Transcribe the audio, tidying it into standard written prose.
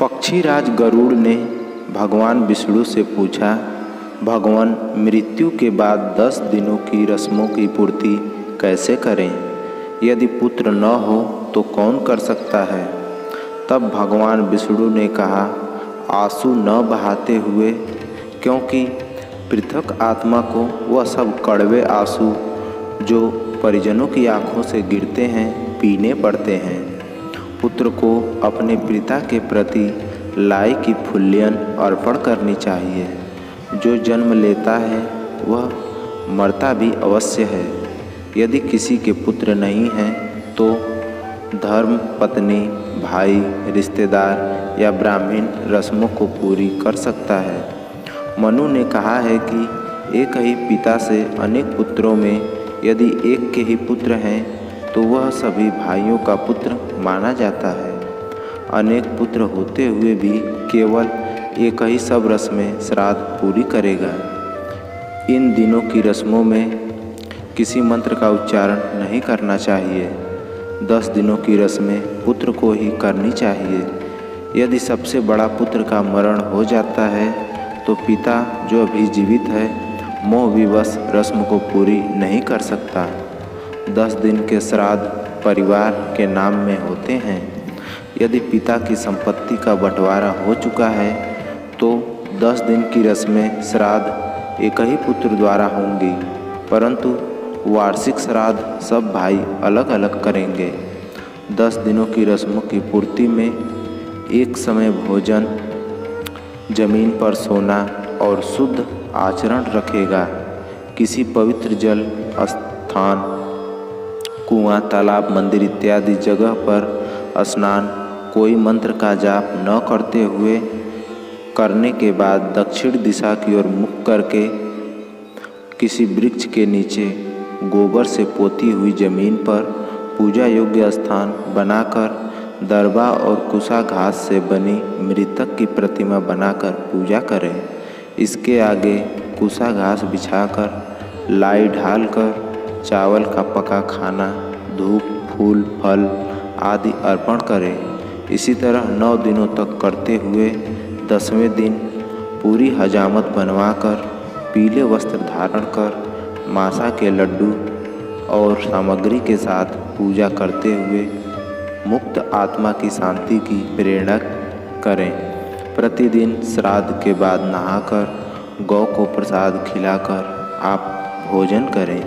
पक्षीराज गरुड़ ने भगवान विष्णु से पूछा, भगवान मृत्यु के बाद 10 दिनों की रस्मों की पूर्ति कैसे करें? यदि पुत्र न हो तो कौन कर सकता है? तब भगवान विष्णु ने कहा, आंसू न बहाते हुए, क्योंकि पृथक आत्मा को वह सब कड़वे आंसू जो परिजनों की आंखों से गिरते हैं पीने पड़ते हैं। पुत्र को अपने पिता के प्रति लाई की फूल्यन अर्पण करनी चाहिए। जो जन्म लेता है वह मरता भी अवश्य है। यदि किसी के पुत्र नहीं हैं तो धर्म पत्नी, भाई, रिश्तेदार या ब्राह्मण रस्मों को पूरी कर सकता है। मनु ने कहा है कि एक ही पिता से अनेक पुत्रों में यदि एक के ही पुत्र हैं तो वह सभी भाइयों का पुत्र माना जाता है। अनेक पुत्र होते हुए भी केवल एक ही सब रस्में श्राद्ध पूरी करेगा। इन दिनों की रस्मों में किसी मंत्र का उच्चारण नहीं करना चाहिए। 10 दिनों की रस्में पुत्र को ही करनी चाहिए। यदि सबसे बड़ा पुत्र का मरण हो जाता है तो पिता जो अभी जीवित है मोहविवश रस्म को पूरी नहीं कर सकता। 10 दिन के श्राद्ध परिवार के नाम में होते हैं। यदि पिता की संपत्ति का बंटवारा हो चुका है तो 10 दिन की रस्में श्राद्ध एक ही पुत्र द्वारा होंगी, परंतु वार्षिक श्राद्ध सब भाई अलग अलग करेंगे। 10 दिनों की रस्मों की पूर्ति में एक समय भोजन, जमीन पर सोना और शुद्ध आचरण रखेगा। किसी पवित्र जल स्थान, कुआं, तालाब, मंदिर इत्यादि जगह पर स्नान कोई मंत्र का जाप न करते हुए करने के बाद दक्षिण दिशा की ओर मुख करके किसी वृक्ष के नीचे गोबर से पोती हुई जमीन पर पूजा योग्य स्थान बनाकर दरबा और कुसा घास से बनी मृतक की प्रतिमा बनाकर पूजा करें। इसके आगे कुसा घास बिछाकर लाई ढालकर चावल का पका खाना, धूप, फूल, फल आदि अर्पण करें। इसी तरह 9 दिनों तक करते हुए 10वें दिन पूरी हजामत बनवाकर पीले वस्त्र धारण कर मासा के लड्डू और सामग्री के साथ पूजा करते हुए मुक्त आत्मा की शांति की प्रेरणा करें। प्रतिदिन श्राद्ध के बाद नहाकर गौ को प्रसाद खिलाकर आप भोजन करें।